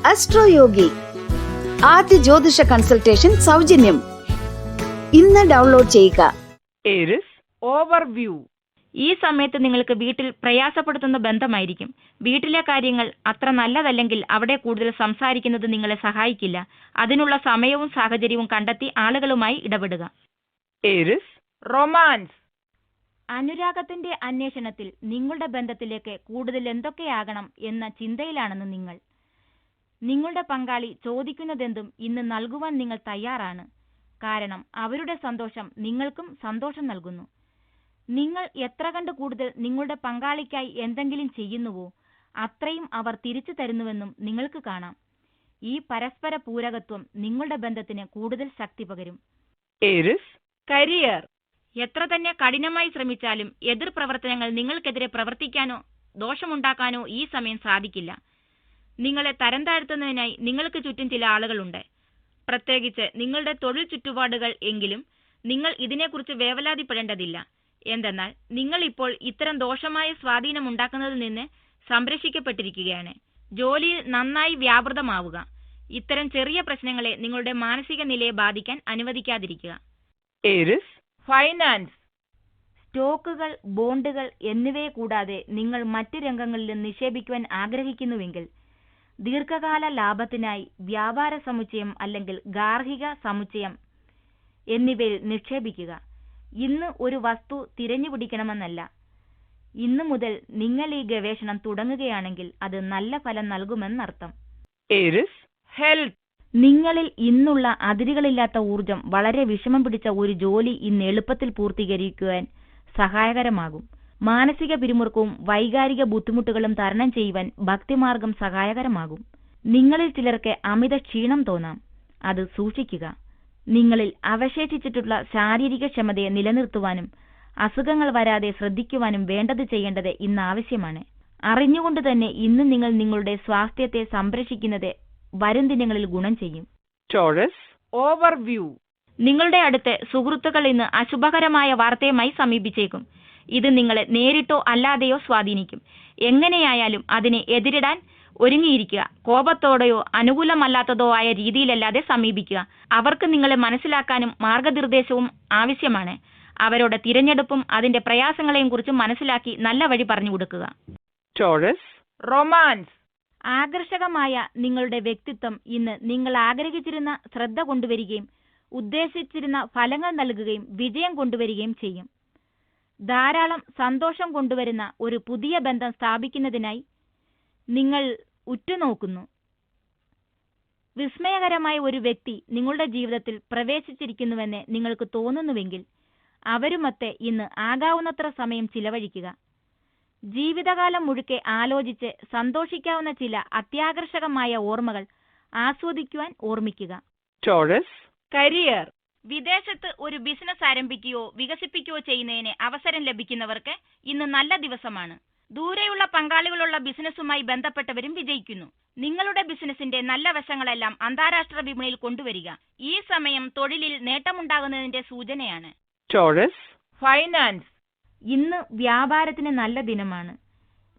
അസ്ട്രോയോഗി ആദ്യ ജ്യോതിഷ കൺസൾട്ടേഷൻ സൗജന്യം. ഇന്ന് ഡൗൺലോഡ് ചെയ്യുക. Aries overview. ഈ സമയത്ത് നിങ്ങൾക്ക് വീട്ടിൽ പ്രയാസപ്പെടുത്തുന്ന ബന്ധമായിരിക്കും. വീട്ടിലെ കാര്യങ്ങൾ അത്ര നല്ലതല്ലെങ്കിൽ അവിടെ കൂടുതൽ സംസാരിക്കുന്നത് നിങ്ങളെ സഹായിക്കില്ല. അതിനുള്ള സമയവും സാഹചര്യവും കണ്ടെത്തി ആളുകളുമായി ഇടപെടുക. Aries romance. അനുരാഗത്തിന്റെ അന്വേഷണത്തിൽ നിങ്ങളുടെ ബന്ധത്തിലേക്ക് കൂടുതൽ എന്തൊക്കെയാകണം എന്ന ചിന്തയിലാണെന്ന് നിങ്ങൾ. നിങ്ങളുടെ പങ്കാളി ചോദിക്കുന്നതെന്തും ഇന്ന് നൽകുവാൻ നിങ്ങൾ തയ്യാറാണ്. കാരണം അവരുടെ സന്തോഷം നിങ്ങൾക്കും സന്തോഷം നൽകുന്നു. നിങ്ങൾ എത്ര കണ്ട് കൂടുതൽ നിങ്ങളുടെ പങ്കാളിക്കായി എന്തെങ്കിലും ചെയ്യുന്നുവോ അത്രയും അവർ തിരിച്ചു തരുന്നുവെന്നും നിങ്ങൾക്ക് കാണാം. ഈ പരസ്പര പൂരകത്വം നിങ്ങളുടെ ബന്ധത്തിന് കൂടുതൽ ശക്തി പകരും. Aries career. എത്ര തന്നെ കഠിനമായി ശ്രമിച്ചാലും എതിർ പ്രവർത്തനങ്ങൾ നിങ്ങൾക്കെതിരെ പ്രവർത്തിക്കാനോ ദോഷമുണ്ടാക്കാനോ ഈ സമയം സാധിക്കില്ല. നിങ്ങളെ തരം താഴ്ത്തുന്നതിനായി നിങ്ങൾക്ക് ചുറ്റും ചില ആളുകളുണ്ട്. പ്രത്യേകിച്ച് നിങ്ങളുടെ തൊഴിൽ ചുറ്റുപാടുകൾ. എങ്കിലും നിങ്ങൾ ഇതിനെക്കുറിച്ച് വേവലാതിപ്പെടേണ്ടതില്ല. എന്തെന്നാൽ നിങ്ങൾ ഇപ്പോൾ ഇത്തരം ദോഷമായ സ്വാധീനം ഉണ്ടാക്കുന്നതിൽ നിന്ന് സംരക്ഷിക്കപ്പെട്ടിരിക്കുകയാണ്. ജോലിയിൽ നന്നായി വ്യാപൃതമാവുക. ഇത്തരം ചെറിയ പ്രശ്നങ്ങളെ നിങ്ങളുടെ മാനസിക നിലയെ ബാധിക്കാൻ അനുവദിക്കാതിരിക്കുക. Aries finance. സ്റ്റോക്കുകൾ, ബോണ്ടുകൾ എന്നിവയെ കൂടാതെ നിങ്ങൾ മറ്റ് രംഗങ്ങളിലും നിക്ഷേപിക്കുവാൻ ആഗ്രഹിക്കുന്നുവെങ്കിൽ ദീർഘകാല ലാഭത്തിനായി വ്യാപാര സമുച്ചയം അല്ലെങ്കിൽ ഗാർഹിക സമുച്ചയം എന്നിവയിൽ നിക്ഷേപിക്കുക. ഇന്ന് ഒരു വസ്തു തിരഞ്ഞുപിടിക്കണമെന്നല്ല. ഇന്നു മുതൽ നിങ്ങൾ ഈ ഗവേഷണം തുടങ്ങുകയാണെങ്കിൽ അത് നല്ല ഫലം നൽകുമെന്നർത്ഥം. Aries health. നിങ്ങളിൽ ഇന്നുള്ള അതിരുകളില്ലാത്ത ഊർജം വളരെ വിഷമം പിടിച്ച ഒരു ജോലി ഇന്ന് എളുപ്പത്തിൽ പൂർത്തീകരിക്കുവാൻ സഹായകരമാകും. മാനസിക പിരിമുറുക്കവും വൈകാരിക ബുദ്ധിമുട്ടുകളും തരണം ചെയ്യുവാൻ ഭക്തിമാർഗം സഹായകരമാകും. നിങ്ങളിൽ ചിലർക്ക് അമിത ക്ഷീണം തോന്നാം. അത് സൂക്ഷിക്കുക. നിങ്ങളിൽ അവശേഷിച്ചിട്ടുള്ള ശാരീരിക ക്ഷമതയെ നിലനിർത്തുവാനും അസുഖങ്ങൾ വരാതെ ശ്രദ്ധിക്കുവാനും വേണ്ടത് ചെയ്യേണ്ടത് ഇന്ന് ആവശ്യമാണ്. അറിഞ്ഞുകൊണ്ട് തന്നെ ഇന്ന് നിങ്ങൾ നിങ്ങളുടെ സ്വാസ്ഥ്യത്തെ സംരക്ഷിക്കുന്നത് വരും ദിനങ്ങളിൽ ഗുണം ചെയ്യും. Taurus overview. നിങ്ങളുടെ അടുത്ത് സുഹൃത്തുക്കൾ ഇന്ന് അശുഭകരമായ വാർത്തയുമായി സമീപിച്ചേക്കും. ഇത് നിങ്ങളെ നേരിട്ടോ അല്ലാതെയോ സ്വാധീനിക്കും. എങ്ങനെയായാലും അതിനെ എതിരിടാൻ ഒരുങ്ങിയിരിക്കുക. കോപത്തോടെയോ അനുകൂലമല്ലാത്തതോ ആയ രീതിയിലല്ലാതെ സമീപിക്കുക. അവർക്ക് നിങ്ങളെ മനസ്സിലാക്കാനും മാർഗനിർദ്ദേശവും ആവശ്യമാണ്. അവരുടെ തിരഞ്ഞെടുപ്പും അതിന്റെ പ്രയാസങ്ങളെയും കുറിച്ച് മനസ്സിലാക്കി നല്ല വഴി പറഞ്ഞു കൊടുക്കുക. Taurus romance. ആകർഷകമായ നിങ്ങളുടെ വ്യക്തിത്വം ഇന്ന് നിങ്ങൾ ആഗ്രഹിച്ചിരുന്ന ശ്രദ്ധ കൊണ്ടുവരികയും ഉദ്ദേശിച്ചിരുന്ന ഫലങ്ങൾ നൽകുകയും വിജയം കൊണ്ടുവരികയും ചെയ്യും. ധാരാളം സന്തോഷം കൊണ്ടുവരുന്ന ഒരു പുതിയ ബന്ധം സ്ഥാപിക്കുന്നതിനായി നിങ്ങൾ ഉറ്റുനോക്കുന്നു. വിസ്മയകരമായ ഒരു വ്യക്തി നിങ്ങളുടെ ജീവിതത്തിൽ പ്രവേശിച്ചിരിക്കുന്നുവെന്ന് നിങ്ങൾക്ക് തോന്നുന്നുവെങ്കിൽ അവരുമൊത്ത് ഇന്ന് ആകാവുന്നത്ര സമയം ചിലവഴിക്കുക. ജീവിതകാലം മുഴുക്കെ ആലോചിച്ച് സന്തോഷിക്കാവുന്ന ചില അത്യാകർഷകമായ ഓർമ്മകൾ ആസ്വദിക്കുവാൻ ഓർമ്മിക്കുക. Taurus career. വിദേശത്ത് ഒരു ബിസിനസ് ആരംഭിക്കുകയോ വികസിപ്പിക്കുകയോ ചെയ്യുന്നതിന് അവസരം ലഭിക്കുന്നവർക്ക് ഇന്ന് നല്ല ദിവസമാണ്. ദൂരെയുള്ള പങ്കാളികളുള്ള ബിസിനസ്സുമായി ബന്ധപ്പെട്ടവരും വിജയിക്കുന്നു. നിങ്ങളുടെ ബിസിനസിന്റെ നല്ല വശങ്ങളെല്ലാം അന്താരാഷ്ട്ര വിപണിയിൽ കൊണ്ടുവരിക. ഈ സമയം തൊഴിലിൽ നേട്ടമുണ്ടാകുന്നതിന്റെ സൂചനയാണ്. Taurus finance. ഇന്ന് വ്യാപാരത്തിന് നല്ല ദിനമാണ്.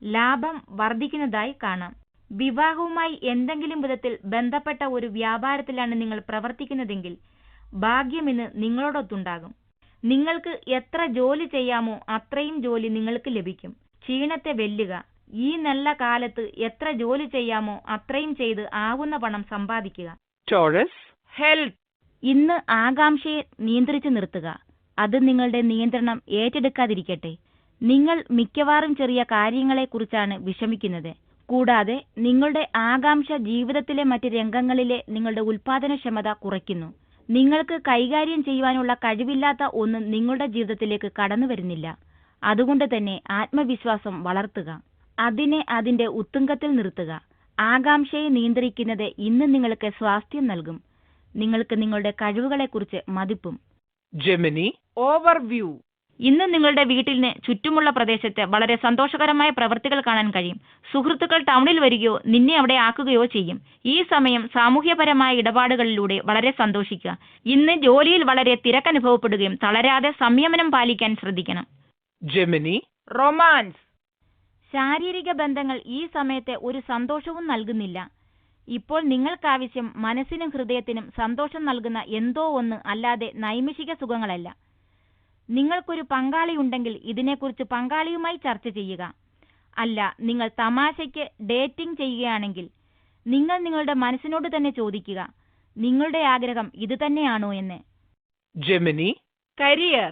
ലാഭം വർദ്ധിക്കുന്നതായി കാണാം. വിവാഹവുമായി എന്തെങ്കിലും വിധത്തിൽ ബന്ധപ്പെട്ട ഒരു വ്യാപാരത്തിലാണ് നിങ്ങൾ പ്രവർത്തിക്കുന്നതെങ്കിൽ ഭാഗ്യം ഇന്ന് നിങ്ങളോടൊത്തുണ്ടാകും. നിങ്ങൾക്ക് എത്ര ജോലി ചെയ്യാമോ അത്രയും ജോലി നിങ്ങൾക്ക് ലഭിക്കും. ക്ഷീണത്തെ വെല്ലുക. ഈ നല്ല കാലത്ത് എത്ര ജോലി ചെയ്യാമോ അത്രയും ചെയ്ത് ആവുന്ന പണം സമ്പാദിക്കുക. Taurus health. ഇന്ന് ആകാംക്ഷയെ നിയന്ത്രിച്ചു നിർത്തുക. അത് നിങ്ങളുടെ നിയന്ത്രണം ഏറ്റെടുക്കാതിരിക്കട്ടെ. നിങ്ങൾ മിക്കവാറും ചെറിയ കാര്യങ്ങളെക്കുറിച്ചാണ് വിഷമിക്കുന്നത്. കൂടാതെ നിങ്ങളുടെ ആകാംക്ഷ ജീവിതത്തിലെ മറ്റ് രംഗങ്ങളിലെ നിങ്ങളുടെ ഉൽപാദനക്ഷമത കുറയ്ക്കുന്നു. നിങ്ങൾക്ക് കൈകാര്യം ചെയ്യുവാനുള്ള കഴിവില്ലാത്ത ഒന്നും നിങ്ങളുടെ ജീവിതത്തിലേക്ക് കടന്നു വരുന്നില്ല. അതുകൊണ്ട് തന്നെ ആത്മവിശ്വാസം വളർത്തുക. അതിനെ അതിന്റെ ഉത്തുംഗത്തിൽ നിർത്തുക. ആകാംക്ഷയെ നിയന്ത്രിക്കുന്നത് ഇന്ന് നിങ്ങൾക്ക് സ്വാസ്ഥ്യം നൽകും. നിങ്ങൾക്ക് നിങ്ങളുടെ കഴിവുകളെക്കുറിച്ച് മതിപ്പും. Gemini overview. ഇന്ന് നിങ്ങളുടെ വീട്ടിന് ചുറ്റുമുള്ള പ്രദേശത്ത് വളരെ സന്തോഷകരമായ പ്രവൃത്തികൾ കാണാൻ കഴിയും. സുഹൃത്തുക്കൾ ടൗണിൽ വരികയോ നിന്നെ അവിടെ ആക്കുകയോ ചെയ്യും. ഈ സമയം സാമൂഹ്യപരമായ ഇടപാടുകളിലൂടെ വളരെ സന്തോഷിക്കുക. ഇന്ന് ജോലിയിൽ വളരെ തിരക്കനുഭവപ്പെടുകയും തളരാതെ സംയമനം പാലിക്കാൻ ശ്രദ്ധിക്കണം. Gemini romance. ശാരീരിക ബന്ധങ്ങൾ ഈ സമയത്ത് ഒരു സന്തോഷവും നൽകുന്നില്ല. ഇപ്പോൾ നിങ്ങൾക്കാവശ്യം മനസ്സിനും ഹൃദയത്തിനും സന്തോഷം നൽകുന്ന എന്തോ ഒന്ന്, അല്ലാതെ നൈമിഷിക സുഖങ്ങളല്ല. നിങ്ങൾക്കൊരു പങ്കാളിയുണ്ടെങ്കിൽ ഇതിനെക്കുറിച്ച് പങ്കാളിയുമായി ചർച്ച ചെയ്യുക. അല്ല, നിങ്ങൾ തമാശയ്ക്ക് ഡേറ്റിംഗ് ചെയ്യുകയാണെങ്കിൽ നിങ്ങൾ നിങ്ങളുടെ മനസ്സിനോട് തന്നെ ചോദിക്കുക, നിങ്ങളുടെ ആഗ്രഹം ഇത് തന്നെയാണോ എന്ന്. Gemini. Career.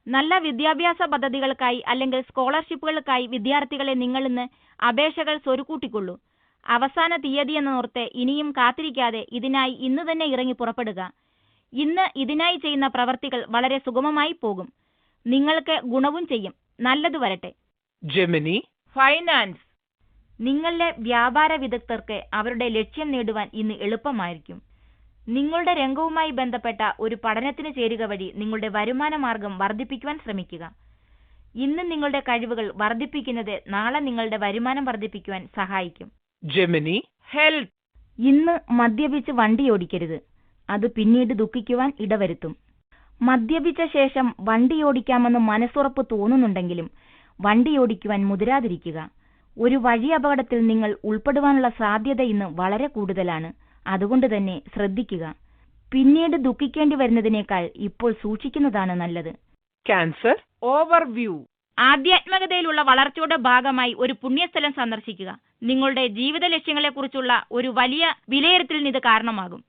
നല്ല വിദ്യാഭ്യാസ പദ്ധതികൾക്കായി അല്ലെങ്കിൽ സ്കോളർഷിപ്പുകൾക്കായി വിദ്യാർത്ഥികളെ നിങ്ങൾ ഇന്ന് അപേക്ഷകൾ സ്വരുക്കൂട്ടിക്കൊള്ളൂ. അവസാന തീയതിയെന്നോർത്ത് ഇനിയും കാത്തിരിക്കാതെ ഇതിനായി ഇന്ന് തന്നെ ഇറങ്ങി പുറപ്പെടുക. ഇന്ന് ഇതിനായി ചെയ്യുന്ന പ്രവർത്തികൾ വളരെ സുഗമമായി പോകും. നിങ്ങൾക്ക് ഗുണവും ചെയ്യും. നല്ലത് വരട്ടെ. Gemini. Finance. നിങ്ങളുടെ വ്യാപാര വിദഗ്ധർക്ക് അവരുടെ ലക്ഷ്യം നേടുവാൻ ഇന്ന് എളുപ്പമായിരിക്കും. നിങ്ങളുടെ രംഗവുമായി ബന്ധപ്പെട്ട ഒരു പഠനത്തിന് ചേരുക വഴി നിങ്ങളുടെ വരുമാന മാർഗം വർദ്ധിപ്പിക്കുവാൻ ശ്രമിക്കുക. ഇന്ന് നിങ്ങളുടെ കഴിവുകൾ വർദ്ധിപ്പിക്കുന്നത് നാളെ നിങ്ങളുടെ വരുമാനം വർദ്ധിപ്പിക്കുവാൻ സഹായിക്കും. Gemini. Health. ഇന്ന് മദ്യപിച്ച് വണ്ടി ഓടിക്കരുത്. അത് പിന്നീട് ദുഃഖിക്കുവാൻ ഇടവരുത്തും. മദ്യപിച്ച ശേഷം വണ്ടി ഓടിക്കാമെന്ന് മനസ്സുറപ്പ് തോന്നുന്നുണ്ടെങ്കിലും വണ്ടി ഓടിക്കുവാൻ മുതിരാതിരിക്കുക. ഒരു വഴി അപകടത്തിൽ നിങ്ങൾ ഉൾപ്പെടുവാനുള്ള സാധ്യത ഇന്ന് വളരെ കൂടുതലാണ്. അതുകൊണ്ട് തന്നെ ശ്രദ്ധിക്കുക. പിന്നീട് ദുഃഖിക്കേണ്ടി വരുന്നതിനേക്കാൾ ഇപ്പോൾ സൂക്ഷിക്കുന്നതാണ് നല്ലത്. Cancer. Overview. ആധ്യാത്മികതയിലുള്ള വളർച്ചയുടെ ഭാഗമായി ഒരു പുണ്യസ്ഥലം സന്ദർശിക്കുക. നിങ്ങളുടെ ജീവിത ലക്ഷ്യങ്ങളെക്കുറിച്ചുള്ള ഒരു വലിയ വിലയിരുത്തലിന് ഇത് കാരണമാകും.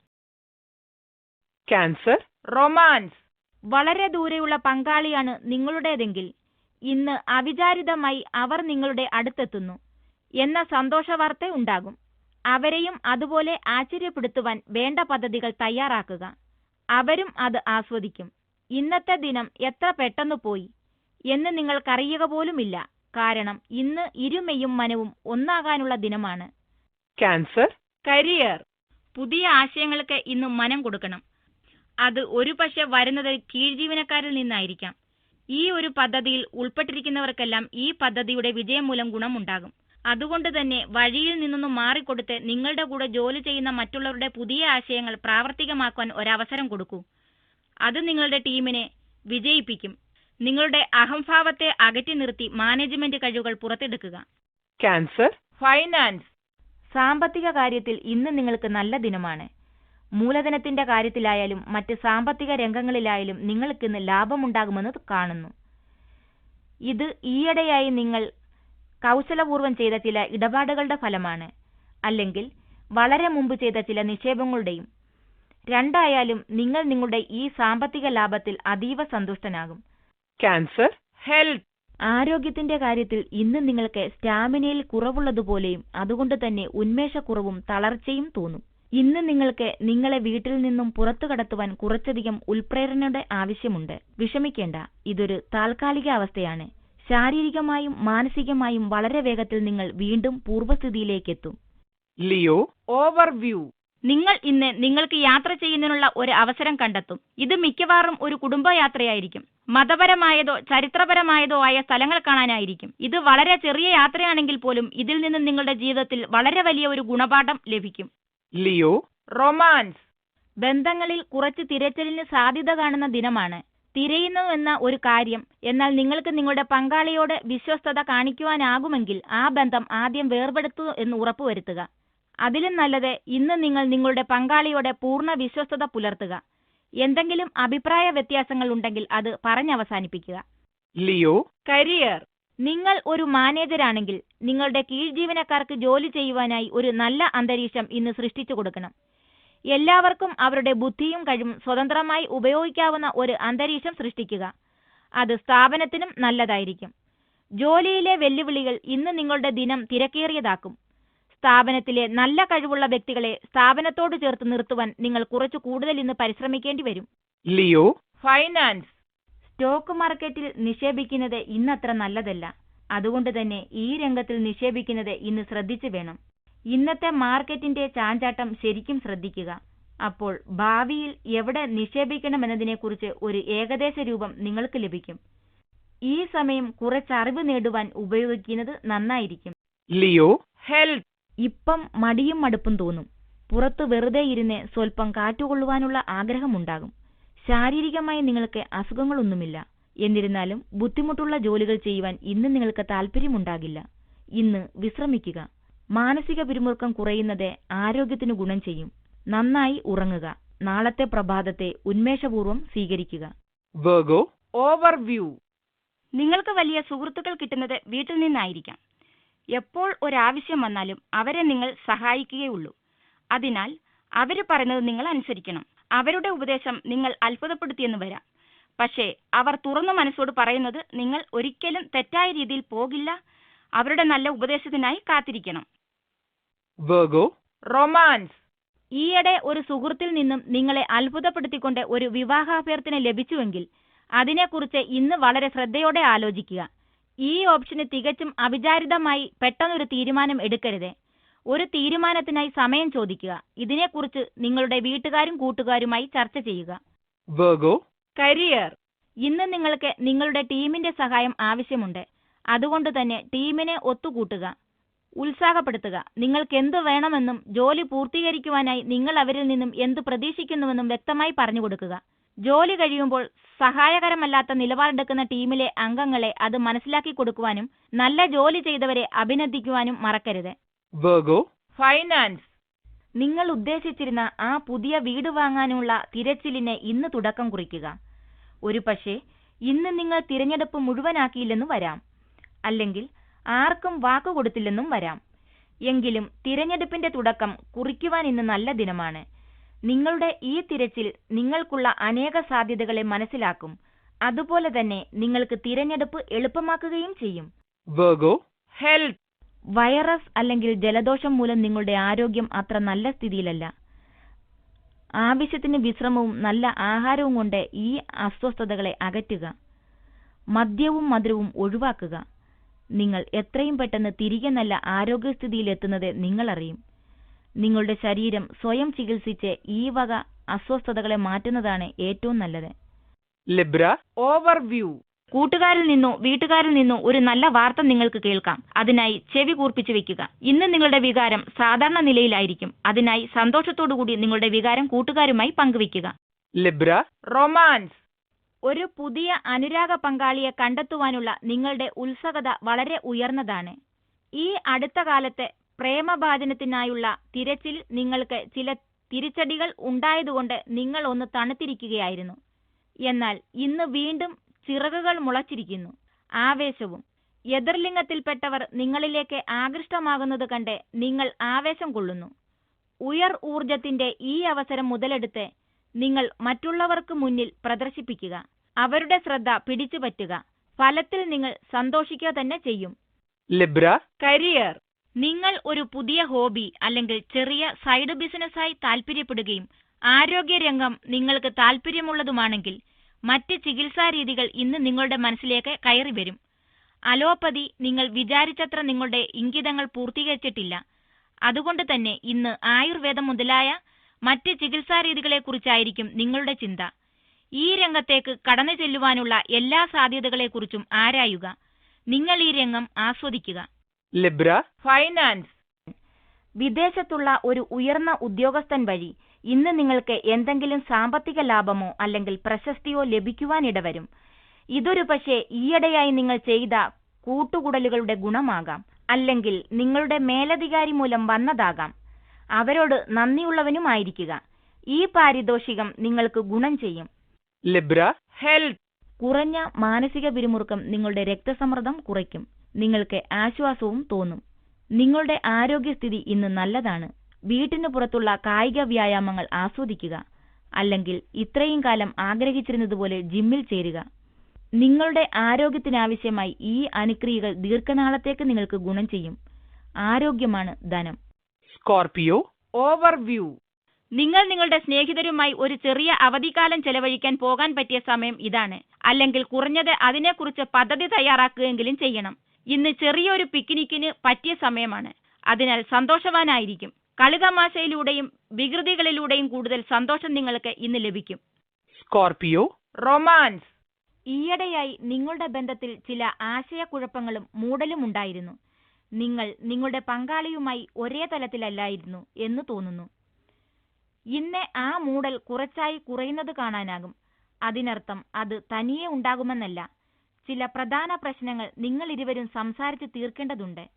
Cancer. Romance. വളരെ ദൂരെയുള്ള പങ്കാളിയാണ് നിങ്ങളുടേതെങ്കിൽ ഇന്ന് അവിചാരിതമായി അവർ നിങ്ങളുടെ അടുത്തെത്തുന്നു എന്ന സന്തോഷവാർത്ത ഉണ്ടാകും. അവരെയും അതുപോലെ ആശ്ചര്യപ്പെടുത്തുവാൻ വേണ്ട പദ്ധതികൾ തയ്യാറാക്കുക. അവരും അത് ആസ്വദിക്കും. ഇന്നത്തെ ദിനം എത്ര പെട്ടെന്ന് പോയി എന്ന് നിങ്ങൾക്കറിയുക പോലുമില്ല. കാരണം ഇന്ന് ഇരുമയും മനവും ഒന്നാകാനുള്ള ദിനമാണ്. Cancer. Career. പുതിയ ആശയങ്ങൾക്ക് ഇന്ന് മനം കൊടുക്കണം. അത് ഒരുപക്ഷെ വരുന്നത് കീഴ്ജീവനക്കാരിൽ നിന്നായിരിക്കാം. ഈ ഒരു പദ്ധതിയിൽ ഉൾപ്പെട്ടിരിക്കുന്നവർക്കെല്ലാം ഈ പദ്ധതിയുടെ വിജയം മൂലം ഗുണമുണ്ടാകും. അതുകൊണ്ട് തന്നെ വഴിയിൽ നിന്നൊന്നും മാറിക്കൊടുത്ത് നിങ്ങളുടെ കൂടെ ജോലി ചെയ്യുന്ന മറ്റുള്ളവരുടെ പുതിയ ആശയങ്ങൾ പ്രാവർത്തികമാക്കുവാൻ ഒരവസരം കൊടുക്കൂ. അത് നിങ്ങളുടെ ടീമിനെ വിജയിപ്പിക്കും. നിങ്ങളുടെ അഹംഭാവത്തെ അകറ്റി നിർത്തി മാനേജ്മെന്റ് കഴിവുകൾ പുറത്തെടുക്കുക. Cancer. Finance. സാമ്പത്തിക കാര്യത്തിൽ ഇന്ന് നിങ്ങൾക്ക് നല്ല ദിനമാണ്. മൂലധനത്തിന്റെ കാര്യത്തിലായാലും മറ്റ് സാമ്പത്തിക രംഗങ്ങളിലായാലും നിങ്ങൾക്കിന്ന് ലാഭമുണ്ടാകുമെന്ന് കാണുന്നു. ഇത് ഈയിടെയായി നിങ്ങൾ കൗശലപൂർവ്വം ചെയ്ത ചില ഇടപാടുകളുടെ ഫലമാണ്, അല്ലെങ്കിൽ വളരെ മുമ്പ് ചെയ്ത ചില നിക്ഷേപങ്ങളുടെയും. രണ്ടായാലും നിങ്ങൾ നിങ്ങളുടെ ഈ സാമ്പത്തിക ലാഭത്തിൽ അതീവ സന്തുഷ്ടനാകും. Cancer. Health. ആരോഗ്യത്തിന്റെ കാര്യത്തിൽ ഇന്ന് നിങ്ങൾക്ക് സ്റ്റാമിനയിൽ കുറവുള്ളതുപോലെയും അതുകൊണ്ട് തന്നെ ഉന്മേഷക്കുറവും തളർച്ചയും തോന്നും. ഇന്ന് നിങ്ങൾക്ക് നിങ്ങളെ വീട്ടിൽ നിന്നും പുറത്തു കടത്തുവാൻ കുറച്ചധികം ഉൽപ്രേരണയുടെ ആവശ്യമുണ്ട്. വിഷമിക്കേണ്ട, ഇതൊരു താൽക്കാലിക അവസ്ഥയാണ്. ശാരീരികമായും മാനസികമായും വളരെ വേഗത്തിൽ നിങ്ങൾ വീണ്ടും പൂർവ്വസ്ഥിതിയിലേക്കെത്തും. Leo. Overview. നിങ്ങൾ ഇന്ന് നിങ്ങൾക്ക് യാത്ര ചെയ്യുന്നതിനുള്ള ഒരു അവസരം കണ്ടെത്തും. ഇത് മിക്കവാറും ഒരു കുടുംബയാത്രയായിരിക്കും. മതപരമായതോ ചരിത്രപരമായതോ ആയ സ്ഥലങ്ങൾ കാണാനായിരിക്കും. ഇത് വളരെ ചെറിയ യാത്രയാണെങ്കിൽ പോലും ഇതിൽ നിന്ന് നിങ്ങളുടെ ജീവിതത്തിൽ വളരെ വലിയ ഒരു ഗുണപാഠം ലഭിക്കും. Leo. Romance. ബന്ധങ്ങളിൽ കുറച്ച് തിരച്ചിലിന് സാധ്യത കാണുന്ന ദിനമാണ്. തിരയുന്നു എന്ന ഒരു കാര്യം, എന്നാൽ നിങ്ങൾക്ക് നിങ്ങളുടെ പങ്കാളിയോട് വിശ്വസ്തത കാണിക്കുവാനാകുമെങ്കിൽ ആ ബന്ധം ആദ്യം വേർപെടുത്തു എന്ന് ഉറപ്പുവരുത്തുക. അതിലും നല്ലത് ഇന്ന് നിങ്ങൾ നിങ്ങളുടെ പങ്കാളിയോട് പൂർണ്ണ വിശ്വസ്തത പുലർത്തുക. എന്തെങ്കിലും അഭിപ്രായ വ്യത്യാസങ്ങൾ ഉണ്ടെങ്കിൽ അത് പറഞ്ഞവസാനിപ്പിക്കുക. Leo. Career. നിങ്ങൾ ഒരു മാനേജരാണെങ്കിൽ നിങ്ങളുടെ കീഴ്ജീവനക്കാർക്ക് ജോലി ചെയ്യുവാനായി ഒരു നല്ല അന്തരീക്ഷം ഇന്ന് സൃഷ്ടിച്ചു കൊടുക്കണം. എല്ലാവർക്കും അവരുടെ ബുദ്ധിയും കഴിവും സ്വതന്ത്രമായി ഉപയോഗിക്കാവുന്ന ഒരു അന്തരീക്ഷം സൃഷ്ടിക്കുക. അത് സ്ഥാപനത്തിനും നല്ലതായിരിക്കും. ജോലിയിലെ വെല്ലുവിളികൾ ഇന്ന് നിങ്ങളുടെ ദിനം തിരക്കേറിയതാക്കും. സ്ഥാപനത്തിലെ നല്ല കഴിവുള്ള വ്യക്തികളെ സ്ഥാപനത്തോട് ചേർത്ത് നിർത്തുവാൻ നിങ്ങൾ കുറച്ചു കൂടുതൽ ഇന്ന് പരിശ്രമിക്കേണ്ടി വരും. Leo. Finance. സ്റ്റോക്ക് മാർക്കറ്റിൽ നിക്ഷേപിക്കുന്നത് ഇന്നത്ര നല്ലതല്ല. അതുകൊണ്ട് തന്നെ ഈ രംഗത്തിൽ നിക്ഷേപിക്കുന്നത് ഇന്ന് ശ്രദ്ധിച്ചു വേണം. ഇന്നത്തെ മാർക്കറ്റിന്റെ ചാഞ്ചാട്ടം ശരിക്കും ശ്രദ്ധിക്കുക. അപ്പോൾ ഭാവിയിൽ എവിടെ നിക്ഷേപിക്കണമെന്നതിനെക്കുറിച്ച് ഒരു ഏകദേശ രൂപം നിങ്ങൾക്ക് ലഭിക്കും. ഈ സമയം കുറച്ചറിവ് നേടുവാൻ ഉപയോഗിക്കുന്നത് നന്നായിരിക്കും. Leo. Health. ഇപ്പം മടിയും മടുപ്പും തോന്നും. പുറത്ത് വെറുതെ ഇരുന്ന് സ്വല്പം കാറ്റുകൊള്ളുവാനുള്ള ആഗ്രഹമുണ്ടാകും. ശാരീരികമായി നിങ്ങൾക്ക് അസുഖങ്ങളൊന്നുമില്ല. എന്നിരുന്നാലും ബുദ്ധിമുട്ടുള്ള ജോലികൾ ചെയ്യുവാൻ ഇന്ന് നിങ്ങൾക്ക് താല്പര്യമുണ്ടാകില്ല. ഇന്ന് വിശ്രമിക്കുക. മാനസിക പിരിമുറുക്കം കുറയുന്നത് ആരോഗ്യത്തിന് ഗുണം ചെയ്യും. നന്നായി ഉറങ്ങുക. നാളത്തെ പ്രഭാതത്തെ ഉന്മേഷപൂർവ്വം സ്വീകരിക്കുക. Virgo, overview. നിങ്ങൾക്ക് വലിയ സുഹൃത്തുക്കൾ കിട്ടുന്നത് വീട്ടിൽ നിന്നായിരിക്കാം. എപ്പോൾ ഒരാവശ്യം വന്നാലും അവരെ നിങ്ങൾ സഹായിക്കുകയുള്ളൂ. അതിനാൽ അവർ പറയുന്നത് നിങ്ങൾ അനുസരിക്കണം. അവരുടെ ഉപദേശം നിങ്ങൾ അത്ഭുതപ്പെടുത്തിയെന്ന് വരാം. പക്ഷേ അവർ തുറന്ന മനസ്സോട് പറയുന്നത് നിങ്ങൾ ഒരിക്കലും തെറ്റായ രീതിയിൽ പോകില്ല. അവരുടെ നല്ല ഉപദേശത്തിനായി കാത്തിരിക്കണം. Virgo, romance. ഈയിടെ ഒരു സുഹൃത്തിൽ നിന്നും നിങ്ങളെ അത്ഭുതപ്പെടുത്തിക്കൊണ്ട് ഒരു വിവാഹാഭ്യർത്ഥന ലഭിച്ചുവെങ്കിൽ അതിനെക്കുറിച്ച് ഇന്ന് വളരെ ശ്രദ്ധയോടെ ആലോചിക്കുക. ഈ ഓപ്ഷന് തികച്ചും അവിചാരിതമായി പെട്ടെന്നൊരു തീരുമാനം എടുക്കരുത്. ഒരു തീരുമാനത്തിനായി സമയം ചോദിക്കുക. ഇതിനെക്കുറിച്ച് നിങ്ങളുടെ വീട്ടുകാരും കൂട്ടുകാരുമായി ചർച്ച ചെയ്യുക. Virgo, career. ഇന്ന് നിങ്ങൾക്ക് നിങ്ങളുടെ ടീമിന്റെ സഹായം ആവശ്യമുണ്ട്. അതുകൊണ്ട് തന്നെ ടീമിനെ ഒത്തുകൂട്ടുക, ഉത്സാഹപ്പെടുത്തുക. നിങ്ങൾക്ക് എന്ത് വേണമെന്നും ജോലി പൂർത്തീകരിക്കുവാനായി നിങ്ങൾ അവരിൽ നിന്നും എന്ത് പ്രതീക്ഷിക്കുന്നുവെന്നും വ്യക്തമായി പറഞ്ഞു കൊടുക്കുക. ജോലി കഴിയുമ്പോൾ സഹായകരമല്ലാത്ത നിലപാടെടുക്കുന്ന ടീമിലെ അംഗങ്ങളെ അത് മനസ്സിലാക്കി കൊടുക്കുവാനും നല്ല ജോലി ചെയ്തവരെ അഭിനന്ദിക്കുവാനും മറക്കരുത്. Virgo, finance. നിങ്ങൾ ഉദ്ദേശിച്ചിരുന്ന ആ പുതിയ വീട് വാങ്ങാനുള്ള തിരച്ചിലിന് ഇന്ന് തുടക്കം കുറിക്കുക. ഒരുപക്ഷെ ഇന്ന് നിങ്ങൾ തിരഞ്ഞെടുപ്പ് മുഴുവനാക്കിയില്ലെന്നു വരാം, അല്ലെങ്കിൽ ആർക്കും വാക്കുകൊടുത്തില്ലെന്നും വരാം. എങ്കിലും തിരഞ്ഞെടുപ്പിന്റെ തുടക്കം കുറിക്കുവാൻ ഇന്ന് നല്ല ദിനമാണ്. നിങ്ങളുടെ ഈ തിരച്ചിൽ നിങ്ങൾക്കുള്ള അനേക സാധ്യതകളെ മനസ്സിലാക്കും. അതുപോലെ തന്നെ നിങ്ങൾക്ക് തിരഞ്ഞെടുപ്പ് എളുപ്പമാക്കുകയും ചെയ്യും. Virgo, health. വൈറസ് അല്ലെങ്കിൽ ജലദോഷം മൂലം നിങ്ങളുടെ ആരോഗ്യം അത്ര നല്ല സ്ഥിതിയിലല്ല. ആവശ്യത്തിന് വിശ്രമവും നല്ല ആഹാരവും കൊണ്ട് ഈ അസ്വസ്ഥതകളെ അകറ്റുക. മദ്യവും മധുരവും ഒഴിവാക്കുക. നിങ്ങൾ എത്രയും പെട്ടെന്ന് തിരികെ നല്ല ആരോഗ്യസ്ഥിതിയിലെത്തുന്നത് നിങ്ങളറിയും. നിങ്ങളുടെ ശരീരം സ്വയം ചികിത്സിച്ച് ഈ വക അസ്വസ്ഥതകളെ മാറ്റുന്നതാണ് ഏറ്റവും നല്ലത്. Libra, overview. കൂട്ടുകാരിൽ നിന്നോ വീട്ടുകാരിൽ നിന്നോ ഒരു നല്ല വാർത്ത നിങ്ങൾക്ക് കേൾക്കാം. അതിനായി ചെവി കൂർപ്പിച്ചു വെക്കുക. ഇന്ന് നിങ്ങളുടെ വികാരം സാധാരണ നിലയിലായിരിക്കും. അതിനായി സന്തോഷത്തോടുകൂടി നിങ്ങളുടെ വികാരം കൂട്ടുകാരുമായി പങ്കുവയ്ക്കുക. Libra, romance. ഒരു പുതിയ അനുരാഗ പങ്കാളിയെ കണ്ടെത്തുവാനുള്ള നിങ്ങളുടെ ഉത്സുകത വളരെ ഉയർന്നതാണ്. ഈ അടുത്ത കാലത്തെ പ്രേമഭാജനത്തിനായുള്ള തിരച്ചിൽ നിങ്ങൾക്ക് ചില തിരിച്ചടികൾ ഉണ്ടായതുകൊണ്ട് നിങ്ങൾ ഒന്ന് തണുത്തിരിക്കുകയായിരുന്നു. എന്നാൽ ഇന്ന് വീണ്ടും ചിറകുകൾ മുളച്ചിരിക്കുന്നു. ആവേശവും എതിർലിംഗത്തിൽപ്പെട്ടവർ നിങ്ങളിലേക്ക് ആകൃഷ്ടമാകുന്നത് കണ്ട് നിങ്ങൾ ആവേശം കൊള്ളുന്നു. ഉയർ ഊർജത്തിന്റെ ഈ അവസരം മുതലെടുത്ത് നിങ്ങൾ മറ്റുള്ളവർക്ക് മുന്നിൽ പ്രദർശിപ്പിക്കുക. അവരുടെ ശ്രദ്ധ പിടിച്ചുപറ്റുക. ഫലത്തിൽ നിങ്ങൾ സന്തോഷിക്കുക തന്നെ ചെയ്യും. Libra, career. നിങ്ങൾ ഒരു പുതിയ ഹോബി അല്ലെങ്കിൽ ചെറിയ സൈഡ് ബിസിനസ്സായി താൽപ്പര്യപ്പെടുകയും ആരോഗ്യരംഗം നിങ്ങൾക്ക് താൽപ്പര്യമുള്ളതുമാണെങ്കിൽ മറ്റ് ചികിത്സാ രീതികൾ ഇന്ന് നിങ്ങളുടെ മനസ്സിലേക്ക് കയറി വരും. അലോപ്പതി നിങ്ങൾ വിചാരിച്ചത്ര നിങ്ങളുടെ ഇംഗിതങ്ങൾ പൂർത്തീകരിച്ചിട്ടില്ല. അതുകൊണ്ട് തന്നെ ഇന്ന് ആയുർവേദം മുതലായ മറ്റ് ചികിത്സാ രീതികളെക്കുറിച്ചായിരിക്കും നിങ്ങളുടെ ചിന്ത. ഈ രംഗത്തേക്ക് കടന്നു ചെല്ലുവാനുള്ള എല്ലാ സാധ്യതകളെക്കുറിച്ചും ആരായുക. നിങ്ങൾ ഈ രംഗം ആസ്വദിക്കുക. Libra, finance. വിദേശത്തുള്ള ഒരു ഉയർന്ന ഉദ്യോഗസ്ഥൻ വഴി ഇന്ന് നിങ്ങൾക്ക് എന്തെങ്കിലും സാമ്പത്തിക ലാഭമോ അല്ലെങ്കിൽ പ്രശസ്തിയോ ലഭിക്കുവാനിടവരും. ഇതൊരു പക്ഷേ ഈയിടെയായി നിങ്ങൾ ചെയ്ത കൂട്ടുകൂടലുകളുടെ ഗുണമാകാം, അല്ലെങ്കിൽ നിങ്ങളുടെ മേലധികാരി മൂലം വന്നതാകാം. അവരോട് നന്ദിയുള്ളവനുമായിരിക്കുക. ഈ പാരിതോഷികം നിങ്ങൾക്ക് ഗുണം ചെയ്യും. Libra, health. കുറഞ്ഞ മാനസിക പിരിമുറുക്കം നിങ്ങളുടെ രക്തസമ്മർദ്ദം കുറയ്ക്കും. നിങ്ങൾക്ക് ആശ്വാസവും തോന്നും. നിങ്ങളുടെ ആരോഗ്യസ്ഥിതി ഇന്ന് നല്ലതാണ്. വീട്ടിന് പുറത്തുള്ള കായിക വ്യായാമങ്ങൾ ആസ്വദിക്കുക. അല്ലെങ്കിൽ ഇത്രയും കാലം ആഗ്രഹിച്ചിരുന്നതുപോലെ ജിമ്മിൽ ചേരുക. നിങ്ങളുടെ ആരോഗ്യത്തിനാവശ്യമായി ഈ അനുക്രിയകൾ ദീർഘനാളത്തേക്ക് നിങ്ങൾക്ക് ഗുണം ചെയ്യും. ആരോഗ്യമാണ് ധനം. Scorpio, overview. നിങ്ങൾ നിങ്ങളുടെ സ്നേഹിതരുമായി ഒരു ചെറിയ അവധിക്കാലം ചെലവഴിക്കാൻ പോകാൻ പറ്റിയ സമയം ഇതാണ്. അല്ലെങ്കിൽ കുറഞ്ഞത് അതിനെക്കുറിച്ച് പദ്ധതി തയ്യാറാക്കുകയെങ്കിലും ചെയ്യണം. ഇന്ന് ചെറിയൊരു പിക്നിക്കിന് പറ്റിയ സമയമാണ്. അതിനാൽ സന്തോഷവാനായിരിക്കും. കളിതമാശയിലൂടെയും വികൃതികളിലൂടെയും കൂടുതൽ സന്തോഷം നിങ്ങൾക്ക് ഇന്ന് ലഭിക്കും. Scorpio, romance. ഈയിടെയായി നിങ്ങളുടെ ബന്ധത്തിൽ ചില ആശയക്കുഴപ്പങ്ങളും മൂടലും ഉണ്ടായിരുന്നു. നിങ്ങൾ നിങ്ങളുടെ പങ്കാളിയുമായി ഒരേ തലത്തിലല്ലായിരുന്നു എന്ന് തോന്നുന്നു. ഇന്ന് ആ മൂടൽ കുറച്ചായി കുറയുന്നത് കാണാനാകും. അതിനർത്ഥം അത് തനിയെ ഉണ്ടാകുമെന്നല്ല. ചില പ്രധാന പ്രശ്നങ്ങൾ നിങ്ങൾ ഇരുവരും സംസാരിച്ച് തീർക്കേണ്ടതുണ്ട്.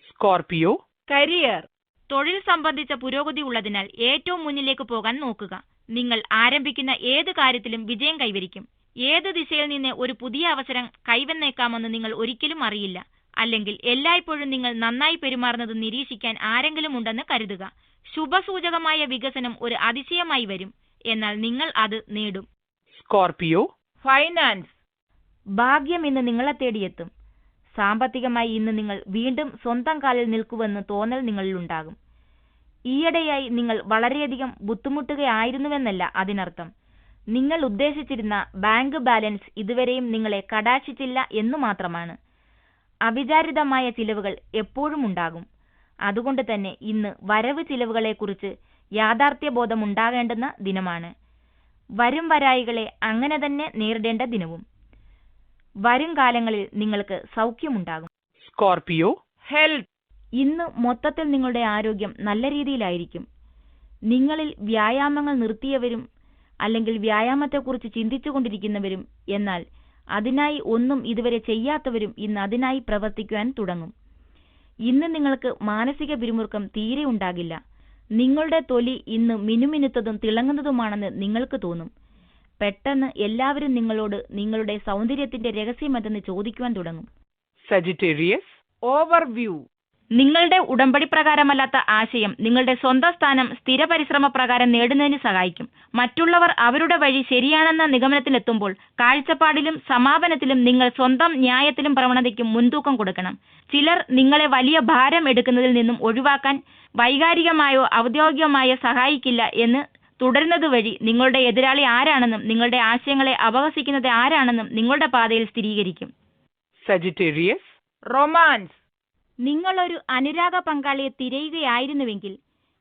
Scorpio, career. തൊഴിൽ സംബന്ധിച്ച പുരോഗതി ഉള്ളതിനാൽ ഏറ്റവും മുന്നിലേക്ക് പോകാൻ നോക്കുക. നിങ്ങൾ ആരംഭിക്കുന്ന ഏത് കാര്യത്തിലും വിജയം കൈവരിക്കും. ഏത് ദിശയിൽ നിന്ന് ഒരു പുതിയ അവസരം കൈവന്നേക്കാമെന്ന് നിങ്ങൾ ഒരിക്കലും അറിയില്ല. അല്ലെങ്കിൽ എല്ലായ്പ്പോഴും നിങ്ങൾ നന്നായി പെരുമാറുന്നത് നിരീക്ഷിക്കാൻ ആരെങ്കിലും ഉണ്ടെന്ന് കരുതുക. ശുഭസൂചകമായ വികസനം ഒരു അതിശയമായി വരും, എന്നാൽ നിങ്ങൾ അത് നേടും. സ്കോർപിയോ. ഫൈനാൻസ്. ഭാഗ്യം ഇന്ന് നിങ്ങളെ തേടിയെത്തും. സാമ്പത്തികമായി ഇന്ന് നിങ്ങൾ വീണ്ടും സ്വന്തം കാലിൽ നിൽക്കുമെന്ന് തോന്നൽ നിങ്ങളിലുണ്ടാകും. ഈയിടെയായി നിങ്ങൾ വളരെയധികം ബുദ്ധിമുട്ടുകയായിരുന്നുവെന്നല്ല അതിനർത്ഥം. നിങ്ങൾ ഉദ്ദേശിച്ചിരുന്ന ബാങ്ക് ബാലൻസ് ഇതുവരെയും നിങ്ങളെ കടാക്ഷിച്ചില്ല എന്നു മാത്രമാണ്. അവിചാരിതമായ ചിലവുകൾ എപ്പോഴും ഉണ്ടാകും. അതുകൊണ്ട് തന്നെ ഇന്ന് വരവ് ചിലവുകളെക്കുറിച്ച് യാഥാർത്ഥ്യബോധമുണ്ടാകേണ്ടുന്ന ദിനമാണ്. വരും വരായികളെ അങ്ങനെ തന്നെ നേരിടേണ്ട ദിനവും. വരും കാലങ്ങളിൽ നിങ്ങൾക്ക് സൗഖ്യമുണ്ടാകും. സ്കോർപിയോ. ഹെൽത്ത്. ഇന്ന് മൊത്തത്തിൽ നിങ്ങളുടെ ആരോഗ്യം നല്ല രീതിയിലായിരിക്കും. നിങ്ങളിൽ വ്യായാമങ്ങൾ നിർത്തിയവരും അല്ലെങ്കിൽ വ്യായാമത്തെക്കുറിച്ച് ചിന്തിച്ചുകൊണ്ടിരിക്കുന്നവരും എന്നാൽ അതിനായി ഒന്നും ഇതുവരെ ചെയ്യാത്തവരും ഇന്ന് അതിനായി പ്രവർത്തിക്കുവാൻ തുടങ്ങും. ഇന്ന് നിങ്ങൾക്ക് മാനസിക പിരിമുറുക്കം തീരെ ഉണ്ടാകില്ല. നിങ്ങളുടെ തൊലി ഇന്ന് മിനുമിനുത്തതും തിളങ്ങുന്നതുമാണെന്ന് നിങ്ങൾക്ക് തോന്നും. പെട്ടെന്ന് എല്ലാവരും നിങ്ങളോട് നിങ്ങളുടെ സൗന്ദര്യത്തിന്റെ രഹസ്യമെന്തെന്ന് ചോദിക്കുവാൻ തുടങ്ങും. സജിറ്റേറിയസ്. ഓവർവ്യൂ. നിങ്ങളുടെ ഉടമ്പടി പ്രകാരമല്ലാത്ത ആശയം നിങ്ങളുടെ സ്വന്തം സ്ഥാനം സ്ഥിര പരിശ്രമ പ്രകാരം നേടുന്നതിന് സഹായിക്കും. മറ്റുള്ളവർ അവരുടെ വഴി ശരിയാണെന്ന നിഗമനത്തിലെത്തുമ്പോൾ കാഴ്ചപ്പാടിലും സമാപനത്തിലും നിങ്ങൾ സ്വന്തം ന്യായത്തിലും പ്രവണതയ്ക്കും മുൻതൂക്കം കൊടുക്കണം. ചിലർ നിങ്ങളെ വലിയ ഭാരം എടുക്കുന്നതിൽ നിന്നും ഒഴിവാക്കാൻ വൈകാരികമായോ ഔദ്യോഗികമായോ സഹായിക്കില്ല എന്ന് തുടരുന്നത് വഴി നിങ്ങളുടെ എതിരാളി ആരാണെന്നും നിങ്ങളുടെ ആശയങ്ങളെ അപഹസിക്കുന്നത് ആരാണെന്നും നിങ്ങളുടെ പാതയിൽ സ്ഥിരീകരിക്കും. സജിറ്റേറിയസ്. റൊമാൻസ്. നിങ്ങളൊരു അനുരാഗ പങ്കാളിയെ തിരയുകയായിരുന്നുവെങ്കിൽ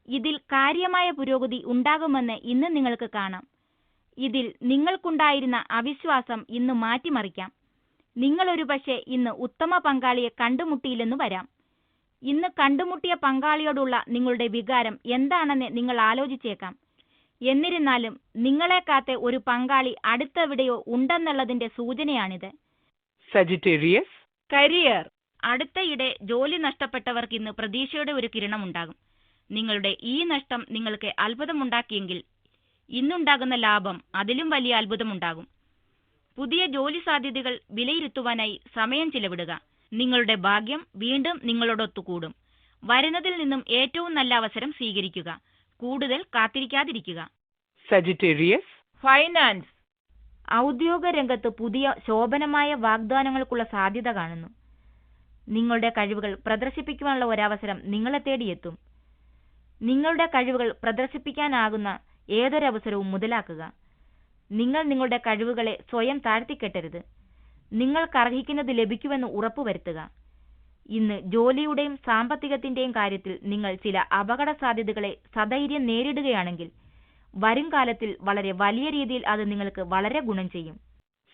ഇതിൽ കാര്യമായ പുരോഗതി ഉണ്ടാകുമെന്ന് ഇന്ന് നിങ്ങൾക്ക് കാണാം. ഇതിൽ നിങ്ങൾക്കുണ്ടായിരുന്ന അവിശ്വാസം ഇന്ന് മാറ്റിമറിക്കാം. നിങ്ങളൊരു പക്ഷേ ഇന്ന് ഉത്തമ പങ്കാളിയെ കണ്ടുമുട്ടിയില്ലെന്ന് വരാം. ഇന്ന് കണ്ടുമുട്ടിയ പങ്കാളിയോടുള്ള നിങ്ങളുടെ വികാരം എന്താണെന്ന് നിങ്ങൾ ആലോചിച്ചേക്കാം. എന്നിരുന്നാലും നിങ്ങളെ കാത്ത ഒരു പങ്കാളി അടുത്തെവിടെയോ ഉണ്ടെന്നുള്ളതിന്റെ സൂചനയാണിത്. സജിറ്റേറിയസ്. കരിയർ. അടുത്തയിടെ ജോലി നഷ്ടപ്പെട്ടവർക്ക് ഇന്ന് പ്രതീക്ഷയുടെ ഒരു കിരണമുണ്ടാകും. നിങ്ങളുടെ ഈ നഷ്ടം നിങ്ങൾക്ക് അത്ഭുതമുണ്ടാക്കിയെങ്കിൽ ഇന്നുണ്ടാകുന്ന ലാഭം അതിലും വലിയ അത്ഭുതമുണ്ടാകും. പുതിയ ജോലി സാധ്യതകൾ വിലയിരുത്തുവാനായി സമയം ചിലവിടുക. നിങ്ങളുടെ ഭാഗ്യം വീണ്ടും നിങ്ങളോടൊത്തുകൂടും. വരുന്നതിൽ നിന്നും ഏറ്റവും നല്ല അവസരം സ്വീകരിക്കുക. കൂടുതൽ കാത്തിരിക്കാതിരിക്കുക. സജിറ്റേറിയസ്. ഫൈനാൻസ്. ഔദ്യോഗിക രംഗത്ത് പുതിയ ശോഭനമായ വാഗ്ദാനങ്ങൾക്കുള്ള സാധ്യത കാണുന്നു. നിങ്ങളുടെ കഴിവുകൾ പ്രദർശിപ്പിക്കുവാനുള്ള ഒരവസരം നിങ്ങളെ തേടിയെത്തും. നിങ്ങളുടെ കഴിവുകൾ പ്രദർശിപ്പിക്കാനാകുന്ന ഏതൊരവസരവും മുതലാക്കുക. നിങ്ങൾ നിങ്ങളുടെ കഴിവുകളെ സ്വയം താഴ്ത്തിക്കെട്ടരുത്. നിങ്ങൾക്കർഹിക്കുന്നത് ലഭിക്കുമെന്ന് ഉറപ്പുവരുത്തുക. ഇന്ന് ജോലിയുടെയും സാമ്പത്തികത്തിന്റെയും കാര്യത്തിൽ നിങ്ങൾ ചില അപകട സാധ്യതകളെ സധൈര്യം നേരിടുകയാണെങ്കിൽ വരും കാലത്തിൽ വളരെ വലിയ രീതിയിൽ അത് നിങ്ങൾക്ക് വളരെ ഗുണം ചെയ്യും.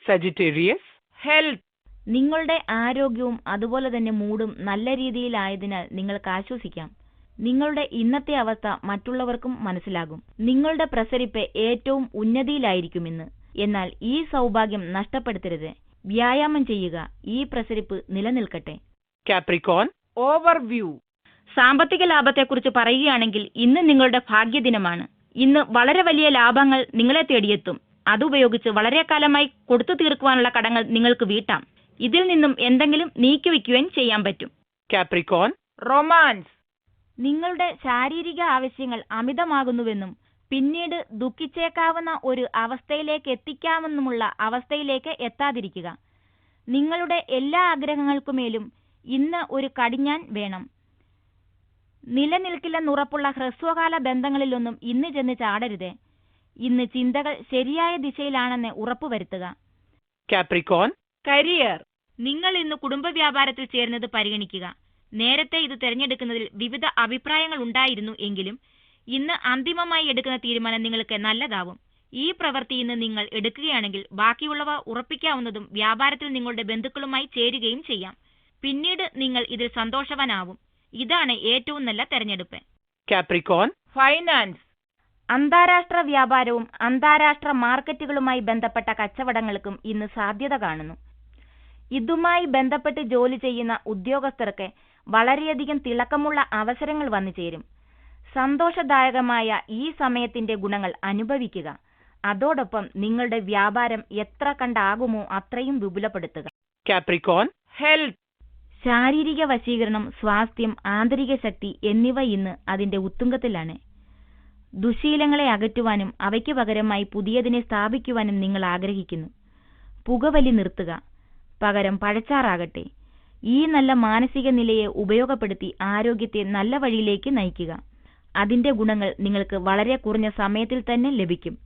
സജിറ്റേറിയസ്. ഹെൽത്ത്. നിങ്ങളുടെ ആരോഗ്യവും അതുപോലെ തന്നെ മൂഡും നല്ല രീതിയിലായതിനാൽ നിങ്ങൾക്ക് ആശ്വസിക്കാം. നിങ്ങളുടെ ഇന്നത്തെ അവസ്ഥ മറ്റുള്ളവർക്കും മനസ്സിലാകും. നിങ്ങളുടെ പ്രസരിപ്പ് ഏറ്റവും ഉന്നതിയിലായിരിക്കും ഇന്ന്. എന്നാൽ ഈ സൗഭാഗ്യം നഷ്ടപ്പെടുത്തരുത്. വ്യായാമം ചെയ്യുക. ഈ പ്രസരിപ്പ് നിലനിൽക്കട്ടെ. കാപ്രിക്കോൺ. ഓവർവ്യൂ. സാമ്പത്തിക ലാഭത്തെക്കുറിച്ച് പറയുകയാണെങ്കിൽ ഇന്ന് നിങ്ങളുടെ ഭാഗ്യദിനമാണ്. ഇന്ന് വളരെ വലിയ ലാഭങ്ങൾ നിങ്ങളെ തേടിയെത്തും. അതുപയോഗിച്ച് വളരെ കാലമായി കൊടുത്തു തീർക്കുവാനുള്ള കടങ്ങൾ നിങ്ങൾക്ക് വീട്ടാം. ഇതിൽ നിന്നും എന്തെങ്കിലും നീക്കിവെക്കുകയും ചെയ്യാൻ പറ്റും. കാപ്രിക്കോൺ. റൊമാൻസ്. നിങ്ങളുടെ ശാരീരിക ആവശ്യങ്ങൾ അമിതമാകുന്നുവെന്നും പിന്നീട് ദുഃഖിച്ചേക്കാവുന്ന ഒരു അവസ്ഥയിലേക്ക് എത്തിക്കാമെന്നുമുള്ള അവസ്ഥയിലേക്ക് എത്താതിരിക്കുക. നിങ്ങളുടെ എല്ലാ ആഗ്രഹങ്ങൾക്കുമേലും ഇന്ന് ഒരു കടിഞ്ഞാൻ വേണം. നിലനിൽക്കില്ലെന്നുറപ്പുള്ള ഹ്രസ്വകാല ബന്ധങ്ങളിലൊന്നും ഇന്ന് ചെന്ന് ചാടരുത്. ഇന്ന് ചിന്തകൾ ശരിയായ ദിശയിലാണെന്ന് ഉറപ്പുവരുത്തുക. കാപ്രിക്കോൺ. കരിയർ. നിങ്ങൾ ഇന്ന് കുടുംബ വ്യാപാരത്തിൽ ചേരുന്നത് പരിഗണിക്കുക. നേരത്തെ ഇത് തിരഞ്ഞെടുക്കുന്നതിൽ വിവിധ അഭിപ്രായങ്ങൾ ഉണ്ടായിരുന്നു എങ്കിലും ഇന്ന് അന്തിമമായി എടുക്കുന്ന തീരുമാനം നിങ്ങൾക്ക് നല്ലതാവും. ഈ പ്രവൃത്തി ഇന്ന് നിങ്ങൾ എടുക്കുകയാണെങ്കിൽ ബാക്കിയുള്ളവ ഉറപ്പിക്കാവുന്നതും വ്യാപാരത്തിൽ നിങ്ങളുടെ ബന്ധുക്കളുമായി ചേരുകയും ചെയ്യാം. പിന്നീട് നിങ്ങൾ ഇതിൽ സന്തോഷവാനാവും. ഇതാണ് ഏറ്റവും നല്ല തെരഞ്ഞെടുപ്പ്. കാപ്രിക്കോൺ. ഫൈനാൻസ്. അന്താരാഷ്ട്ര വ്യാപാരവും അന്താരാഷ്ട്ര മാർക്കറ്റുകളുമായി ബന്ധപ്പെട്ട കച്ചവടങ്ങൾക്കും ഇന്ന് സാധ്യത കാണുന്നു. ഇതുമായി ബന്ധപ്പെട്ട് ജോലി ചെയ്യുന്ന ഉദ്യോഗസ്ഥർക്ക് വളരെയധികം തിളക്കമുള്ള അവസരങ്ങൾ വന്നു ചേരും. സന്തോഷദായകമായ ഈ സമയത്തിന്റെ ഗുണങ്ങൾ അനുഭവിക്കുക. അതോടൊപ്പം നിങ്ങളുടെ വ്യാപാരം എത്ര കണ്ടാകുമോ അത്രയും വിപുലപ്പെടുത്തുക. Capricorn, health. ശാരീരിക വശീകരണം, സ്വാസ്ഥ്യം, ആന്തരിക ശക്തി എന്നിവ ഇന്ന് അതിന്റെ ഉത്തുംഗത്തിലാണ്. ദുശീലങ്ങളെ അകറ്റുവാനും അവയ്ക്ക് പകരമായി പുതിയതിനെ സ്ഥാപിക്കുവാനും നിങ്ങൾ ആഗ്രഹിക്കുന്നു. പുകവലി നിർത്തുക, പകരം പഴച്ചാറാകട്ടെ. ഈ നല്ല മാനസിക നിലയെ ഉപയോഗപ്പെടുത്തി ആരോഗ്യത്തെ നല്ല വഴിയിലേക്ക് നയിക്കുക. അതിന്റെ ഗുണങ്ങൾ നിങ്ങൾക്ക് വളരെ കുറഞ്ഞ സമയത്തിൽ തന്നെ ലഭിക്കും.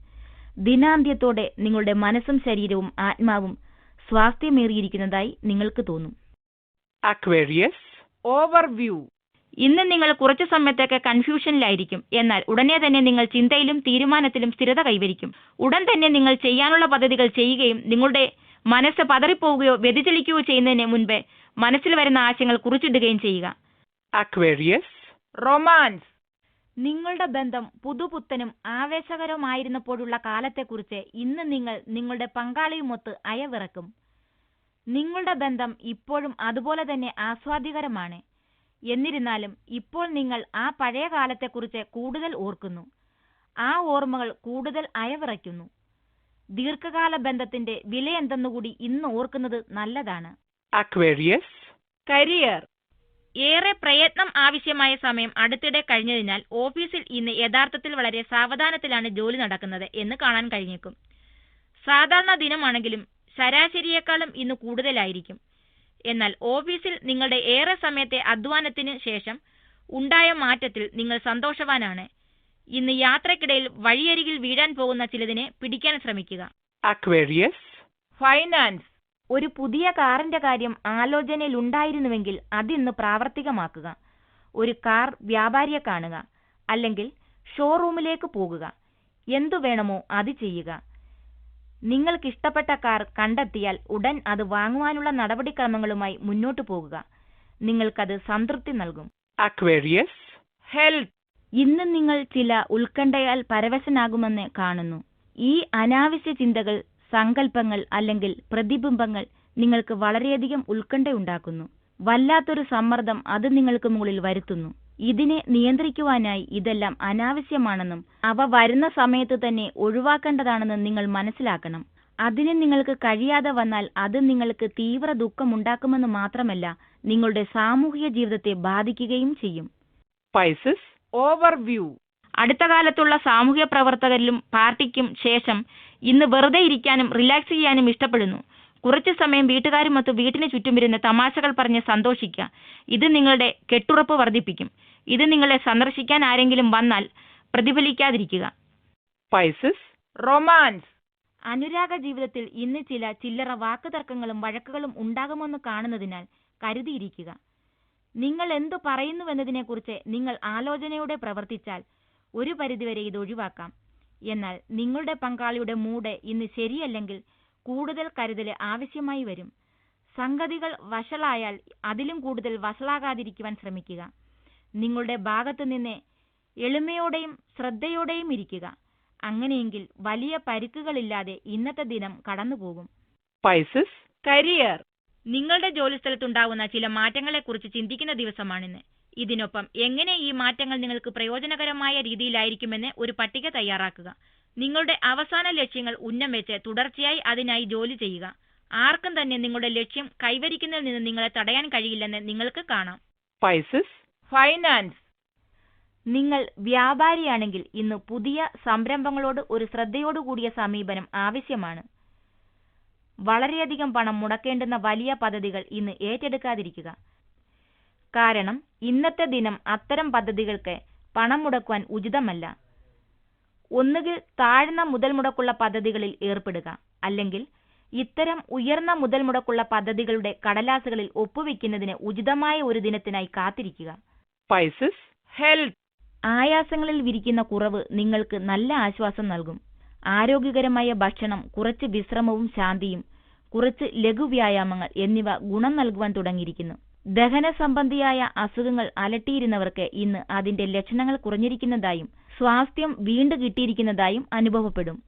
ദിനാന്ത്യത്തോടെ നിങ്ങളുടെ മനസ്സും ശരീരവും ആത്മാവും സ്വാസ്ഥ്യമേറിയിരിക്കുന്നതായി നിങ്ങൾക്ക് തോന്നും. Aquarius, overview. ഇന്ന് നിങ്ങൾ കുറച്ചു സമയത്തേക്ക് കൺഫ്യൂഷനിലായിരിക്കും. എന്നാൽ ഉടനെ തന്നെ നിങ്ങൾ ചിന്തയിലും തീരുമാനത്തിലും സ്ഥിരത കൈവരിക്കും. ഉടൻ തന്നെ നിങ്ങൾ ചെയ്യാനുള്ള പദ്ധതികൾ ചെയ്യുകയും നിങ്ങളുടെ മനസ്സ് പതറിപ്പോവുകയോ വ്യതിചലിക്കുകയോ ചെയ്യുന്നതിന് മുൻപേ മനസ്സിൽ വരുന്ന ആശയങ്ങൾ കുറിച്ചിടുകയും ചെയ്യുക. Aquarius, romance. നിങ്ങളുടെ ബന്ധം പുതുപുത്തനും ആവേശകരമായിരുന്നപ്പോഴുള്ള കാലത്തെക്കുറിച്ച് ഇന്ന് നിങ്ങൾ നിങ്ങളുടെ പങ്കാളിയുമൊത്ത് അയവിറക്കും. നിങ്ങളുടെ ബന്ധം ഇപ്പോഴും അതുപോലെ തന്നെ ആസ്വാദ്യകരമാണ്. എന്നിരുന്നാലും ഇപ്പോൾ നിങ്ങൾ ആ പഴയ കാലത്തെക്കുറിച്ച് കൂടുതൽ ഓർക്കുന്നു. ആ ഓർമ്മകൾ കൂടുതൽ അയവിറയ്ക്കുന്നു. ദീർഘകാല ബന്ധത്തിന്റെ വില എന്തെന്നുകൂടി ഇന്ന് ഓർക്കുന്നത് നല്ലതാണ്. Aquarius, career. ഏറെ പ്രയത്നം ആവശ്യമായ സമയം അടുത്തിടെ കഴിഞ്ഞതിനാൽ ഓഫീസിൽ ഇന്ന് യഥാർത്ഥത്തിൽ വളരെ സാവധാനത്തിലാണ് ജോലി നടക്കുന്നത് എന്ന് കാണാൻ കഴിഞ്ഞേക്കും. സാധാരണ ദിനമാണെങ്കിലും ശരാശരിയേക്കാളും ഇന്ന് കൂടുതലായിരിക്കും. എന്നാൽ ഓഫീസിൽ നിങ്ങളുടെ ഏറെ സമയത്തെ അധ്വാനത്തിന് ശേഷം ഉണ്ടായ മാറ്റത്തിൽ നിങ്ങൾ സന്തോഷവാനാണ്. ഇന്ന് യാത്രക്കിടയിൽ വഴിയരികിൽ വീഴാൻ പോകുന്ന ചിലതിനെ പിടിക്കാൻ ശ്രമിക്കുക. Aquarius, finance. ഒരു പുതിയ കാറിന്റെ കാര്യം ആലോചനയിൽ ഉണ്ടായിരുന്നുവെങ്കിൽ അതിന്ന് പ്രാവർത്തികമാക്കുക. ഒരു കാർ വ്യാപാരിയെ കാണുക, അല്ലെങ്കിൽ ഷോറൂമിലേക്ക് പോകുക. എന്തു വേണമോ അത് ചെയ്യുക. നിങ്ങൾക്കിഷ്ടപ്പെട്ട കാർ കണ്ടെത്തിയാൽ ഉടൻ അത് വാങ്ങുവാനുള്ള നടപടിക്രമങ്ങളുമായി മുന്നോട്ടു പോകുക. നിങ്ങൾക്കത് സംതൃപ്തി നൽകും. Aquarius, health. ഇന്ന് നിങ്ങൾ ചില ഉത്കണ്ഠയാൽ പരവശനാകുമെന്ന് കാണുന്നു. ഈ അനാവശ്യ ചിന്തകൾ, സങ്കല്പങ്ങൾ അല്ലെങ്കിൽ പ്രതിബിംബങ്ങൾ നിങ്ങൾക്ക് വളരെയധികം ഉത്കണ്ഠയുണ്ടാക്കുന്നു. വല്ലാത്തൊരു സമ്മർദ്ദം അത് നിങ്ങൾക്ക് മുകളിൽ വരുത്തുന്നു. ഇതിനെ നിയന്ത്രിക്കുവാനായി ഇതെല്ലാം അനാവശ്യമാണെന്നും അവ വരുന്ന സമയത്ത് തന്നെ ഒഴിവാക്കേണ്ടതാണെന്നും നിങ്ങൾ മനസ്സിലാക്കണം. അതിന് നിങ്ങൾക്ക് കഴിയാതെ വന്നാൽ അത് നിങ്ങൾക്ക് തീവ്ര ദുഃഖമുണ്ടാക്കുമെന്ന് മാത്രമല്ല, നിങ്ങളുടെ സാമൂഹിക ജീവിതത്തെ ബാധിക്കുകയും ചെയ്യും. Pisces, overview. അടുത്ത കാലത്തുള്ള സാമൂഹ്യ പ്രവർത്തകരിലും പാർട്ടിക്കും ശേഷം ഇന്ന് വെറുതെ ഇരിക്കാനും റിലാക്സ് ചെയ്യാനും ഇഷ്ടപ്പെടുന്നു. കുറച്ചു സമയം വീട്ടുകാരുമൊത്ത് വീട്ടിന് ചുറ്റുമിരുന്ന് തമാശകൾ പറഞ്ഞ് സന്തോഷിക്കുക. ഇത് നിങ്ങളുടെ കെട്ടുറപ്പ് വർദ്ധിപ്പിക്കും. ഇത് നിങ്ങളെ സന്ദർശിക്കാൻ ആരെങ്കിലും വന്നാൽ പ്രതിഫലിക്കാതിരിക്കുക. Pisces, romance. അനുരാഗ ജീവിതത്തിൽ ഇന്ന് ചില ചില്ലറ വാക്കുതർക്കങ്ങളും വഴക്കുകളും ഉണ്ടാകുമെന്ന് കാണുന്നതിനാൽ കരുതിയിരിക്കുക. നിങ്ങൾ എന്തു പറയുന്നുവെന്നതിനെക്കുറിച്ച് നിങ്ങൾ ആലോചനയോടെ പ്രവർത്തിച്ചാൽ ഒരു പരിധിവരെ ഇത് ഒഴിവാക്കാം. എന്നാൽ നിങ്ങളുടെ പങ്കാളിയുടെ മൂഡ് ഇന്ന് ശരിയല്ലെങ്കിൽ കൂടുതൽ കരുതൽ ആവശ്യമായി വരും. സംഗതികൾ വഷളായാൽ അതിലും കൂടുതൽ വഷളാകാതിരിക്കുവാൻ ശ്രമിക്കുക. നിങ്ങളുടെ ഭാഗത്തു നിന്ന് എളിമയോടെയും ശ്രദ്ധയോടെയും ഇരിക്കുക. അങ്ങനെയെങ്കിൽ വലിയ പരിക്കുകളില്ലാതെ ഇന്നത്തെ ദിനം കടന്നുപോകും. Pisces, career. നിങ്ങളുടെ ജോലിസ്ഥലത്തുണ്ടാകുന്ന ചില മാറ്റങ്ങളെക്കുറിച്ച് ചിന്തിക്കുന്ന ദിവസമാണിന്ന്. ഇതിനൊപ്പം എങ്ങനെ ഈ മാറ്റങ്ങൾ നിങ്ങൾക്ക് പ്രയോജനകരമായ രീതിയിലായിരിക്കുമെന്ന് ഒരു പട്ടിക തയ്യാറാക്കുക. നിങ്ങളുടെ അവസാന ലക്ഷ്യങ്ങൾ ഉന്നം വെച്ച് തുടർച്ചയായി അതിനായി ജോലി ചെയ്യുക. ആർക്കും തന്നെ നിങ്ങളുടെ ലക്ഷ്യം കൈവരിക്കുന്നതിൽ നിന്ന് നിങ്ങളെ തടയാൻ കഴിയില്ലെന്ന് നിങ്ങൾക്ക് കാണാം. Pisces, finance. നിങ്ങൾ വ്യാപാരിയാണെങ്കിൽ ഇന്ന് പുതിയ സംരംഭങ്ങളോട് ഒരു ശ്രദ്ധയോടുകൂടിയ സമീപനം ആവശ്യമാണ്. വളരെയധികം പണം മുടക്കേണ്ടുന്ന വലിയ പദ്ധതികൾ ഇന്ന് ഏറ്റെടുക്കാതിരിക്കുക. കാരണം ഇന്നത്തെ ദിനം അത്തരം പദ്ധതികൾക്ക് പണം മുടക്കുവാൻ ഉചിതമല്ല. ഒന്നുകിൽ താഴ്ന്ന മുതൽ മുടക്കുള്ള പദ്ധതികളിൽ ഏർപ്പെടുക, അല്ലെങ്കിൽ ഇത്തരം ഉയർന്ന മുതൽ മുടക്കുള്ള പദ്ധതികളുടെ കടലാസുകളിൽ ഒപ്പുവെക്കുന്നതിന് ഉചിതമായ ഒരു ദിനത്തിനായി കാത്തിരിക്കുക. Pisces, health. ആയാസങ്ങളിൽ വിരിക്കുന്ന കുറവ് നിങ്ങൾക്ക് നല്ല ആശ്വാസം നൽകും. ആരോഗ്യകരമായ ഭക്ഷണം, കുറച്ച് വിശ്രമവും ശാന്തിയും, കുറച്ച് ലഘുവ്യായാമങ്ങൾ എന്നിവ ഗുണം നൽകുവാൻ തുടങ്ങിയിരിക്കുന്നു. ദഹന സംബന്ധിയായ അസുഖങ്ങൾ അലട്ടിയിരുന്നവർക്ക് ഇന്ന് അതിന്റെ ലക്ഷണങ്ങൾ കുറഞ്ഞിരിക്കുന്നതായും സ്വാസ്ഥ്യം വീണ്ടു കിട്ടിയിരിക്കുന്നതായും അനുഭവപ്പെടും.